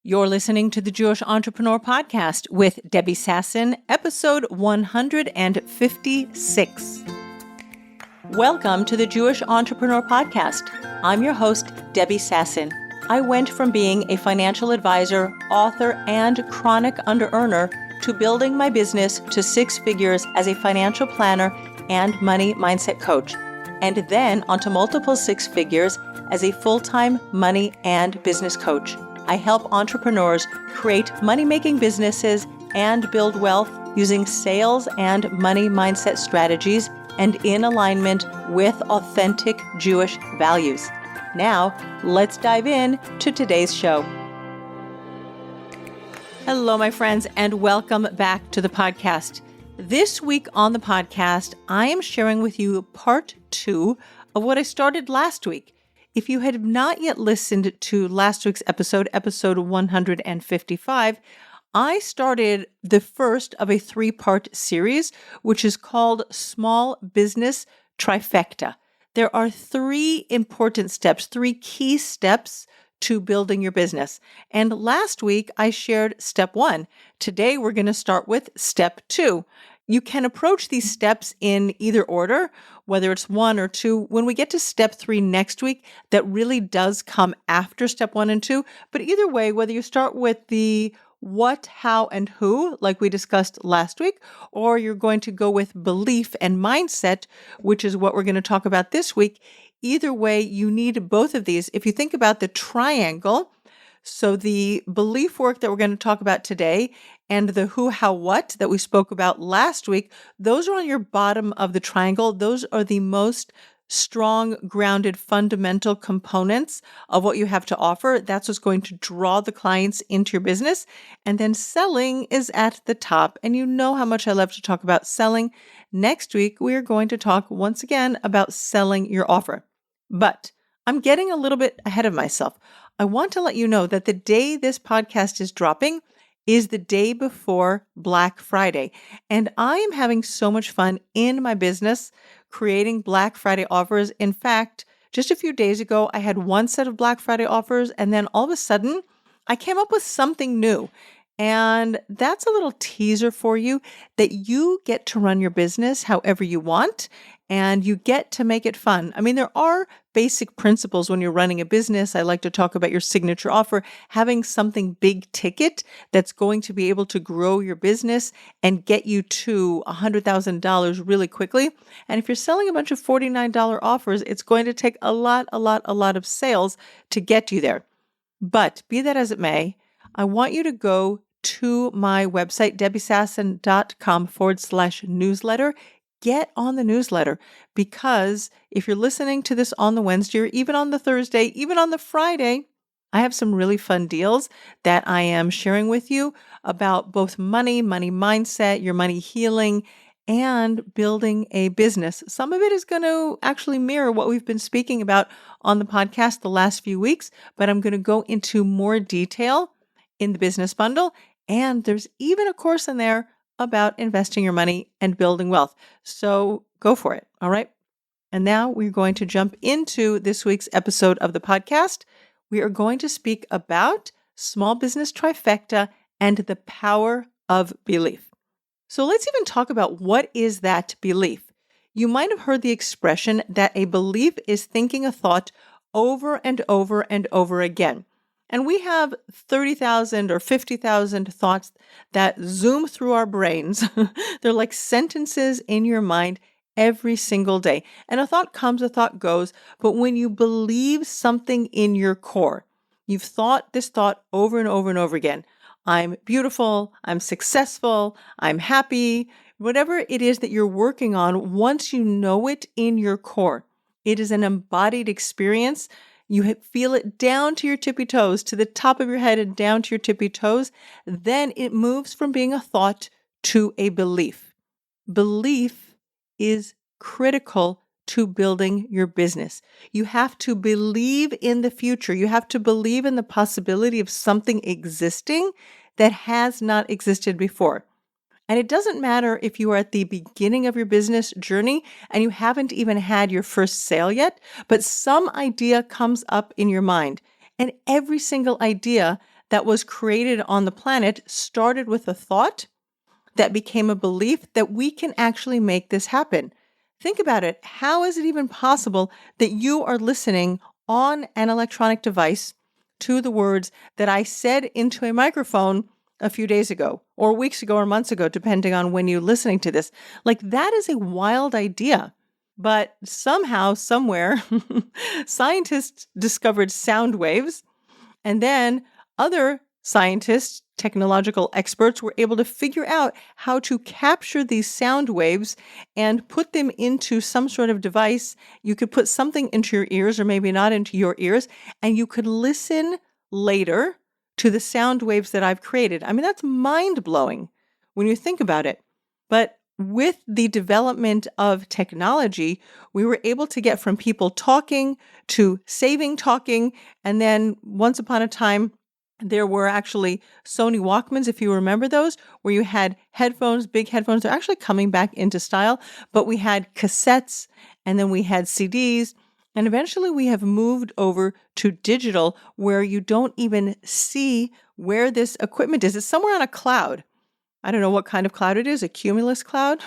You're listening to the Jewish Entrepreneur Podcast with Debbie Sasson, episode 156. Welcome to the Jewish Entrepreneur Podcast. I'm your host, Debbie Sasson. I went from being a financial advisor, author, and chronic under-earner to building my business to six figures as a financial planner and money mindset coach, and then onto multiple six figures as a full-time money and business coach. I help entrepreneurs create money-making businesses and build wealth using sales and money mindset strategies and in alignment with authentic Jewish values. Now, let's dive in to today's show. Hello, my friends, and welcome back to the podcast. This week on the podcast, I am sharing with you part 2 of what I started last week. If you had not yet listened to last week's episode 155, I started the first of a 3-part series, which is called Small Business Trifecta. There are 3 important steps, 3 key steps to building your business. And last week, I shared step 1. Today, we're going to start with step 2. You can approach these steps in either order, whether it's 1 or 2. When we get to step 3 next week, that really does come after step 1 and 2. But either way, whether you start with the what, how, and who, like we discussed last week, or you're going to go with belief and mindset, which is what we're going to talk about this week, either way, you need both of these. If you think about the triangle, so the belief work that we're going to talk about today and the who, how, what that we spoke about last week, those are on your bottom of the triangle. Those are the most strong, grounded, fundamental components of what you have to offer. That's what's going to draw the clients into your business. And then selling is at the top. And you know how much I love to talk about selling. Next week, we're going to talk once again about selling your offer. But I'm getting a little bit ahead of myself. I want to let you know that the day this podcast is dropping is the day before Black Friday. And I am having so much fun in my business creating Black Friday offers. In fact, just a few days ago, I had one set of Black Friday offers, and then all of a sudden, I came up with something new. And that's a little teaser for you that you get to run your business however you want, and you get to make it fun. I mean, there are basic principles when you're running a business. I like to talk about your signature offer, having something big ticket that's going to be able to grow your business and get you to $100,000 really quickly. And if you're selling a bunch of $49 offers, it's going to take a lot of sales to get you there. But be that as it may, I want you to go to my website, debbiesasson.com/newsletter. Get on the newsletter, because if you're listening to this on the Wednesday or even on the Thursday, even on the Friday, I have some really fun deals that I am sharing with you about both money mindset, your money healing, and building a business. Some of it is going to actually mirror what we've been speaking about on the podcast the last few weeks, but I'm going to go into more detail in the business bundle. And there's even a course in there about investing your money and building wealth. So go for it. All right. And now we're going to jump into this week's episode of the podcast. We are going to speak about small business trifecta and the power of belief. So let's even talk about what is that belief. You might have heard the expression that a belief is thinking a thought over and over and over again. And we have 30,000 or 50,000 thoughts that zoom through our brains. They're like sentences in your mind every single day. And a thought comes, a thought goes. But when you believe something in your core, you've thought this thought over and over and over again. I'm beautiful, I'm successful, I'm happy, whatever it is that you're working on, once you know it in your core, it is an embodied experience. You feel it down to your tippy toes, to the top of your head and down to your tippy toes. Then it moves from being a thought to a belief. Belief is critical to building your business. You have to believe in the future. You have to believe in the possibility of something existing that has not existed before. And it doesn't matter if you are at the beginning of your business journey and you haven't even had your first sale yet, but some idea comes up in your mind. And every single idea that was created on the planet started with a thought that became a belief that we can actually make this happen. Think about it. How is it even possible that you are listening on an electronic device to the words that I said into a microphone a few days ago, or weeks ago, or months ago, depending on when you're listening to this? Like, that is a wild idea. But somehow, somewhere, scientists discovered sound waves, and then other scientists, technological experts, were able to figure out how to capture these sound waves and put them into some sort of device. You could put something into your ears, or maybe not into your ears, and you could listen later to the sound waves that I've created. I mean, that's mind-blowing when you think about it. But with the development of technology, we were able to get from people talking to saving talking. And then once upon a time, there were actually Sony Walkmans, if you remember those, where you had headphones, big headphones. They're actually coming back into style. But we had cassettes, and then we had CDs. And eventually we have moved over to digital, where you don't even see where this equipment is. It's somewhere on a cloud. I don't know what kind of cloud it is, a cumulus cloud.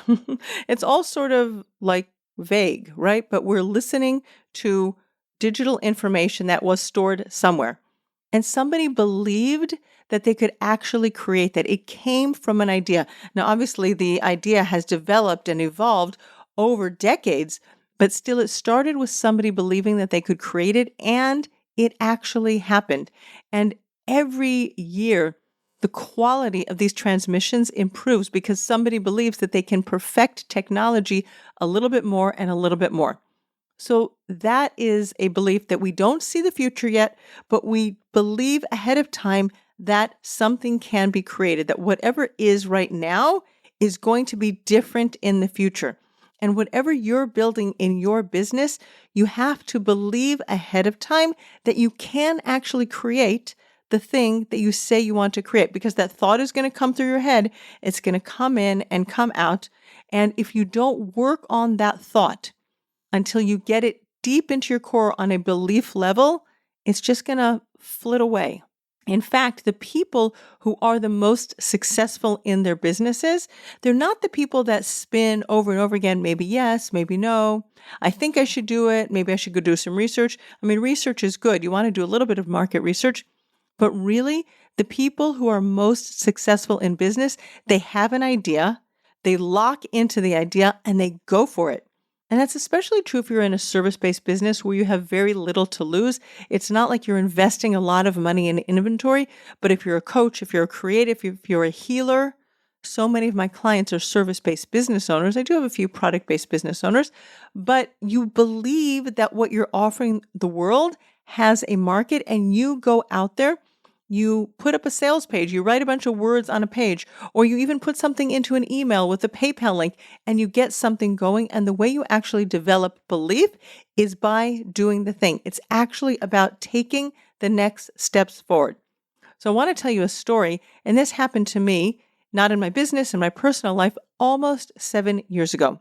It's all sort of like vague, right? But we're listening to digital information that was stored somewhere. And somebody believed that they could actually create that. It came from an idea. Now, obviously, the idea has developed and evolved over decades, but still it started with somebody believing that they could create it, and it actually happened. And every year, the quality of these transmissions improves because somebody believes that they can perfect technology a little bit more and a little bit more. So that is a belief that we don't see the future yet, but we believe ahead of time that something can be created, that whatever is right now is going to be different in the future. And whatever you're building in your business, you have to believe ahead of time that you can actually create the thing that you say you want to create, because that thought is going to come through your head. It's going to come in and come out. And if you don't work on that thought until you get it deep into your core on a belief level, it's just going to flit away. In fact, the people who are the most successful in their businesses, they're not the people that spin over and over again, maybe yes, maybe no. I think I should do it. Maybe I should go do some research. I mean, research is good. You want to do a little bit of market research. But really, the people who are most successful in business, they have an idea, they lock into the idea, and they go for it. And that's especially true if you're in a service-based business where you have very little to lose. It's not like you're investing a lot of money in inventory, but if you're a coach, if you're a creative, if you're a healer, so many of my clients are service-based business owners. I do have a few product-based business owners, but you believe that what you're offering the world has a market, and you go out there, you put up a sales page, you write a bunch of words on a page, or you even put something into an email with a PayPal link, and you get something going. And the way you actually develop belief is by doing the thing. It's actually about taking the next steps forward. So I want to tell you a story, and this happened to me, not in my business, in my personal life, almost 7 years ago.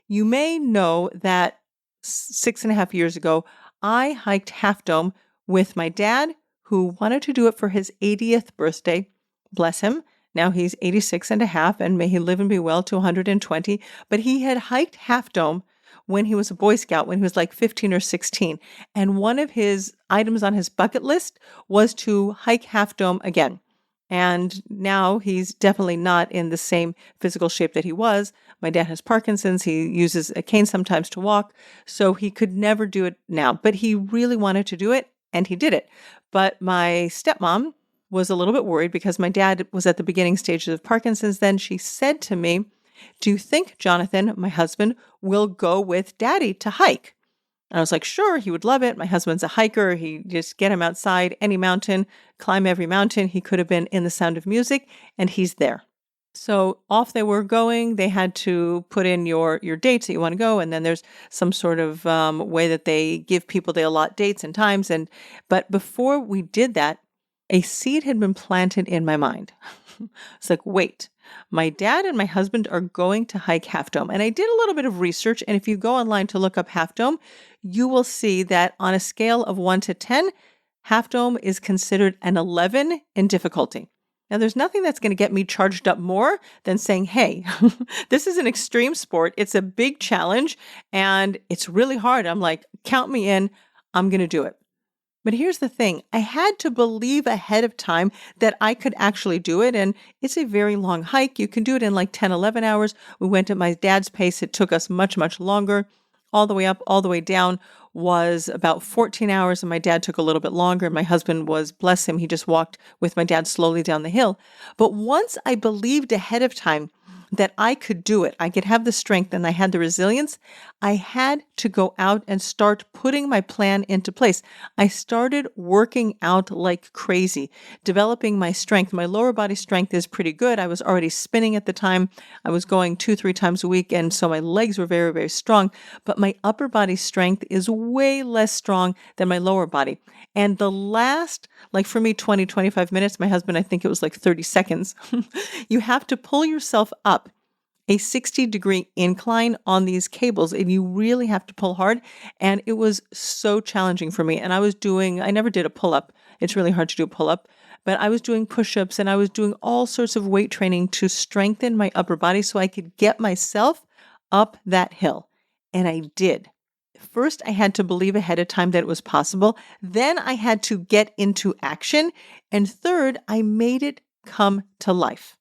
You may know that 6.5 years ago, I hiked Half Dome with my dad, who wanted to do it for his 80th birthday. Bless him. Now he's 86 and a half, and may he live and be well to 120. But he had hiked Half Dome when he was a Boy Scout, when he was like 15 or 16. And one of his items on his bucket list was to hike Half Dome again. And now he's definitely not in the same physical shape that he was. My dad has Parkinson's. He uses a cane sometimes to walk, so he could never do it now. But he really wanted to do it, and he did it. But my stepmom was a little bit worried because my dad was at the beginning stages of Parkinson's. Then she said to me, "Do you think Jonathan, my husband, will go with Daddy to hike?" And I was like, sure, he would love it. My husband's a hiker. He just get him outside, any mountain, climb every mountain. He could have been in The Sound of Music, and he's there. So off they were going. They had to put in your dates that you want to go, and then there's some sort of way that they give people, they allot dates and times. But before we did that, a seed had been planted in my mind. It's like, wait, my dad and my husband are going to hike Half Dome. And I did a little bit of research, and if you go online to look up Half Dome, you will see that on a scale of 1 to 10, Half Dome is considered an 11 in difficulty. Now, there's nothing that's going to get me charged up more than saying, hey, this is an extreme sport. It's a big challenge and it's really hard. I'm like, count me in. I'm going to do it. But here's the thing. I had to believe ahead of time that I could actually do it. And it's a very long hike. You can do it in like 10, 11 hours. We went at my dad's pace. It took us much, much longer. All the way up, all the way down was about 14 hours. And my dad took a little bit longer. My husband was, bless him, he just walked with my dad slowly down the hill. But once I believed ahead of time that I could do it, I could have the strength and I had the resilience, I had to go out and start putting my plan into place. I started working out like crazy, developing my strength. My lower body strength is pretty good. I was already spinning at the time. I was going 2-3 times a week, and so my legs were very, very strong. But my upper body strength is way less strong than my lower body. And the last, like for me, 20, 25 minutes, my husband, I think it was like 30 seconds, you have to pull yourself up a 60-degree incline on these cables, and you really have to pull hard. And it was so challenging for me. And I never did a pull-up. It's really hard to do a pull-up, but I was doing push-ups and I was doing all sorts of weight training to strengthen my upper body so I could get myself up that hill. And I did. First, I had to believe ahead of time that it was possible. Then I had to get into action. And third, I made it come to life.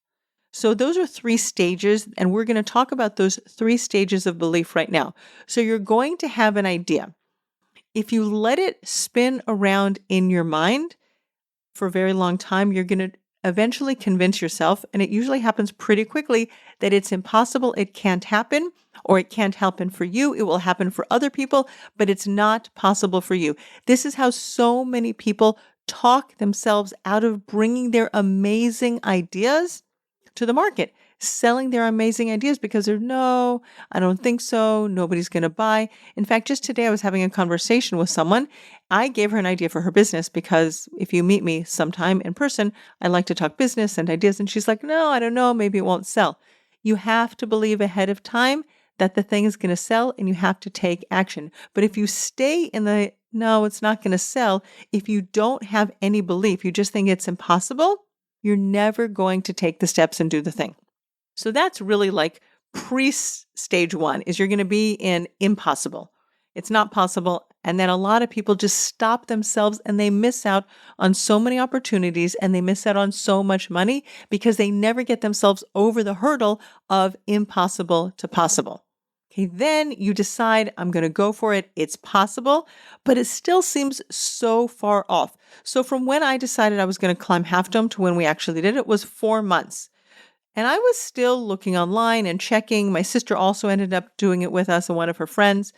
So those are 3 stages, and we're going to talk about those 3 stages of belief right now. So you're going to have an idea. If you let it spin around in your mind for a very long time, you're going to eventually convince yourself, and it usually happens pretty quickly, that it's impossible, it can't happen, or it can't happen for you. It will happen for other people, but it's not possible for you. This is how so many people talk themselves out of bringing their amazing ideas to the market, selling their amazing ideas because no, I don't think so. Nobody's going to buy. In fact, just today I was having a conversation with someone. I gave her an idea for her business because if you meet me sometime in person, I like to talk business and ideas. And she's like, no, I don't know. Maybe it won't sell. You have to believe ahead of time that the thing is going to sell and you have to take action. But if you stay in the, no, it's not going to sell, if you don't have any belief, you just think it's impossible, you're never going to take the steps and do the thing. So that's really like pre-stage 1 is you're going to be in impossible. It's not possible. And then a lot of people just stop themselves and they miss out on so many opportunities and they miss out on so much money because they never get themselves over the hurdle of impossible to possible. Okay, then you decide, I'm going to go for it. It's possible, but it still seems so far off. So from when I decided I was going to climb Half Dome to when we actually did it was 4 months. And I was still looking online and checking. My sister also ended up doing it with us and one of her friends.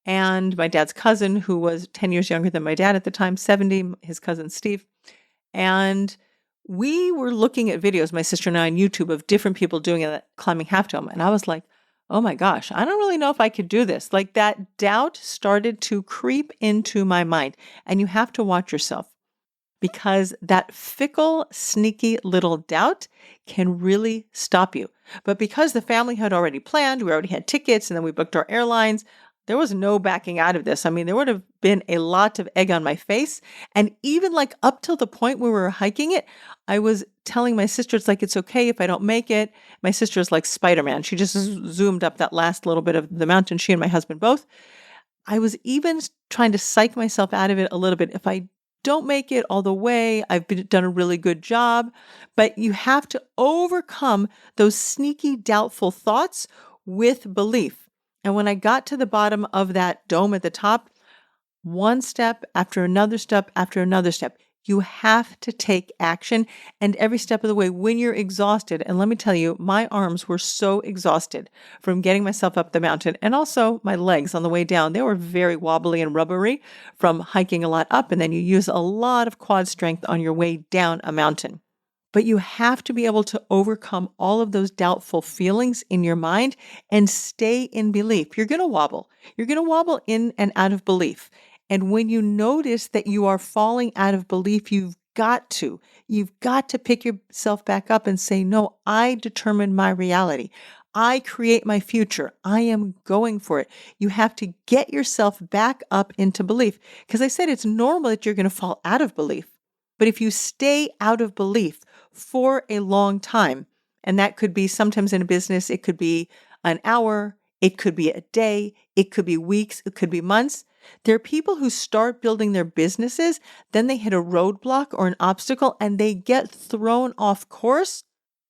And my dad's cousin, who was 10 years younger than my dad at the time, 70, his cousin Steve. And we were looking at videos, my sister and I, on YouTube of different people doing it, climbing Half Dome. And I was like, oh my gosh, I don't really know if I could do this. Like that doubt started to creep into my mind. And you have to watch yourself because that fickle, sneaky little doubt can really stop you. But because the family had already planned, we already had tickets, and then we booked our airlines, there was no backing out of this. I mean, there would have been a lot of egg on my face. And even like up till the point where we were hiking it, I was telling my sister, it's like, it's okay if I don't make it. My sister is like Spider-Man. She just zoomed up that last little bit of the mountain, she and my husband both. I was even trying to psych myself out of it a little bit. If I don't make it all the way, done a really good job. But you have to overcome those sneaky, doubtful thoughts with belief. And when I got to the bottom of that dome at the top, one step after another step after another step, you have to take action. And every step of the way, when you're exhausted, and let me tell you, my arms were so exhausted from getting myself up the mountain, and also my legs on the way down, they were very wobbly and rubbery from hiking a lot up. And then you use a lot of quad strength on your way down a mountain. But you have to be able to overcome all of those doubtful feelings in your mind and stay in belief. You're going to wobble. You're going to wobble in and out of belief. And when you notice that you are falling out of belief, you've got to pick yourself back up and say, no, I determine my reality. I create my future. I am going for it. You have to get yourself back up into belief. Because I said it's normal that you're going to fall out of belief. But if you stay out of belief for a long time, and that could be sometimes in a business, it could be an hour, it could be a day, it could be weeks, it could be months. There are people who start building their businesses, then they hit a roadblock or an obstacle, and they get thrown off course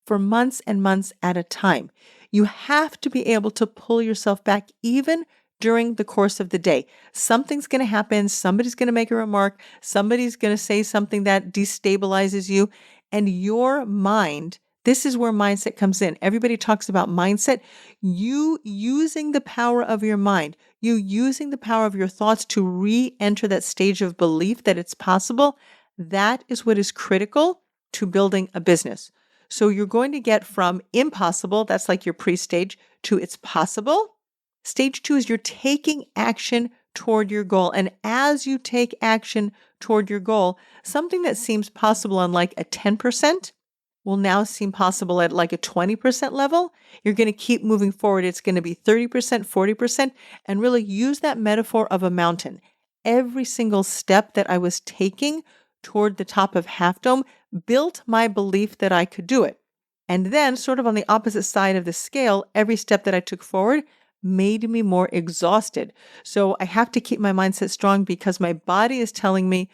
for months and months at a time. You have to be able to pull yourself back even during the course of the day. Something's going to happen. Somebody's going to make a remark. Somebody's going to say something that destabilizes you. And your mind, this is where mindset comes in. Everybody talks about mindset. You using the power of your mind, you using the power of your thoughts to re-enter that stage of belief that it's possible, that is what is critical to building a business. So you're going to get from impossible, that's like your pre-stage, to it's possible. Stage 2 is you're taking action toward your goal. And as you take action toward your goal, something that seems possible on like a 10% will now seem possible at like a 20% level. You're going to keep moving forward. It's going to be 30%, 40%, and really use that metaphor of a mountain. Every single step that I was taking toward the top of Half Dome built my belief that I could do it. And then, sort of on the opposite side of the scale, every step that I took forward made me more exhausted. So I have to keep my mindset strong because my body is telling me,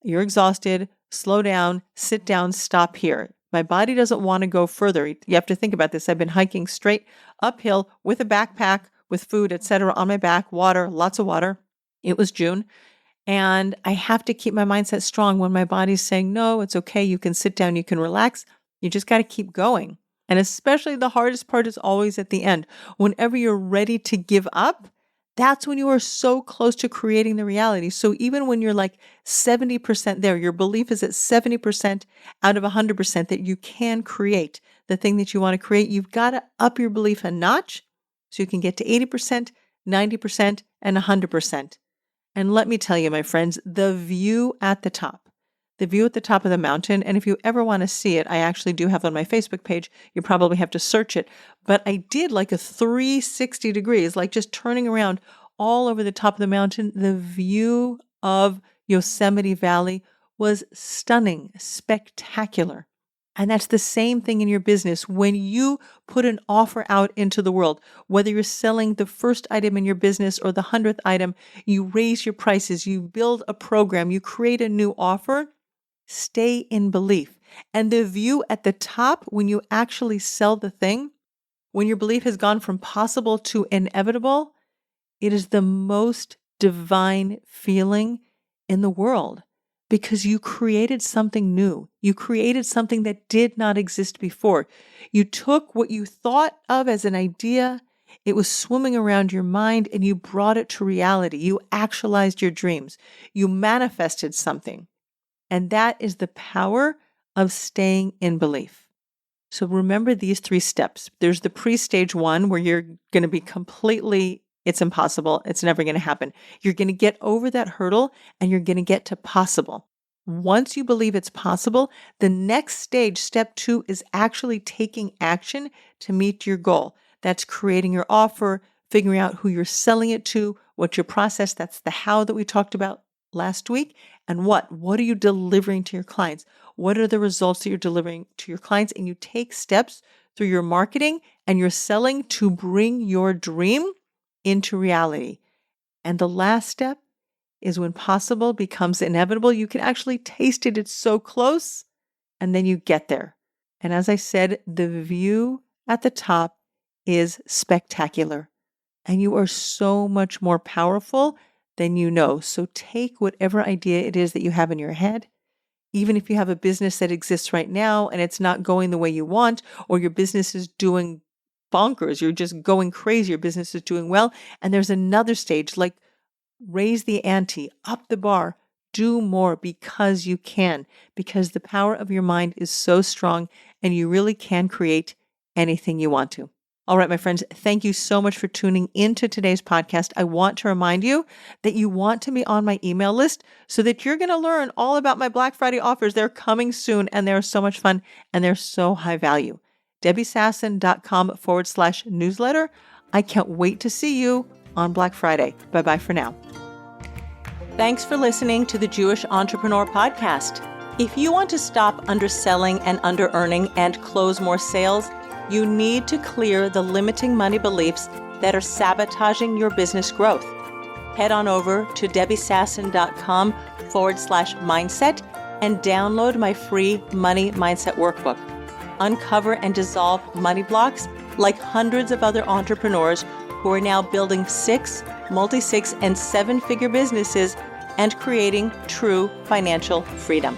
you're exhausted, slow down, sit down, stop here. My body doesn't want to go further. You have to think about this. I've been hiking straight uphill with a backpack, with food, etc., on my back, water, lots of water. It was June. And I have to keep my mindset strong when my body's saying, no, it's okay. You can sit down, you can relax. You just got to keep going. And especially the hardest part is always at the end. Whenever you're ready to give up, that's when you are so close to creating the reality. So even when you're like 70% there, your belief is at 70% out of 100% that you can create the thing that you want to create, you've got to up your belief a notch so you can get to 80%, 90%, and 100%. And let me tell you, my friends, the view at the top of the mountain, and if you ever want to see it, I actually do have on my Facebook page. You probably have to search it. But I did like a 360 degrees, like just turning around all over the top of the mountain. The view of Yosemite Valley was stunning, spectacular. And that's the same thing in your business. When you put an offer out into the world, whether you're selling the first item in your business or the 100th item, you raise your prices, you build a program, you create a new offer, stay in belief. And the view at the top, when you actually sell the thing, when your belief has gone from possible to inevitable, it is the most divine feeling in the world. Because you created something new. You created something that did not exist before. You took what you thought of as an idea, it was swimming around your mind, and you brought it to reality. You actualized your dreams. You manifested something. And that is the power of staying in belief. So remember these 3 steps. There's the pre-stage 1 where you're going to be completely, it's impossible. It's never going to happen. You're going to get over that hurdle and you're going to get to possible. Once you believe it's possible, the next stage, step 2, is actually taking action to meet your goal. That's creating your offer, figuring out who you're selling it to, what's your process. That's the how that we talked about last week. And what are you delivering to your clients? What are the results that you're delivering to your clients? And you take steps through your marketing and your selling to bring your dream into reality. And the last step is when possible becomes inevitable. You can actually taste it. It's so close. And then you get there. And as I said, the view at the top is spectacular. And you are so much more powerful than you know. So take whatever idea it is that you have in your head. Even if you have a business that exists right now and it's not going the way you want, or your business is doing bonkers, you're just going crazy, your business is doing well, and there's another stage, like raise the ante, up the bar, do more because you can, because the power of your mind is so strong and you really can create anything you want to. All right, my friends, thank you so much for tuning into today's podcast. I want to remind you that you want to be on my email list so that you're going to learn all about my Black Friday offers. They're coming soon and they're so much fun and they're so high value. debbiesasson.com/newsletter. I can't wait to see you on Black Friday. Bye-bye for now. Thanks for listening to the Jewish Entrepreneur Podcast. If you want to stop underselling and under-earning and close more sales, you need to clear the limiting money beliefs that are sabotaging your business growth. Head on over to debbiesasson.com/mindset and download my free Money Mindset Workbook. Uncover and dissolve money blocks like hundreds of other entrepreneurs who are now building 6, multi-6, and 7-figure businesses and creating true financial freedom.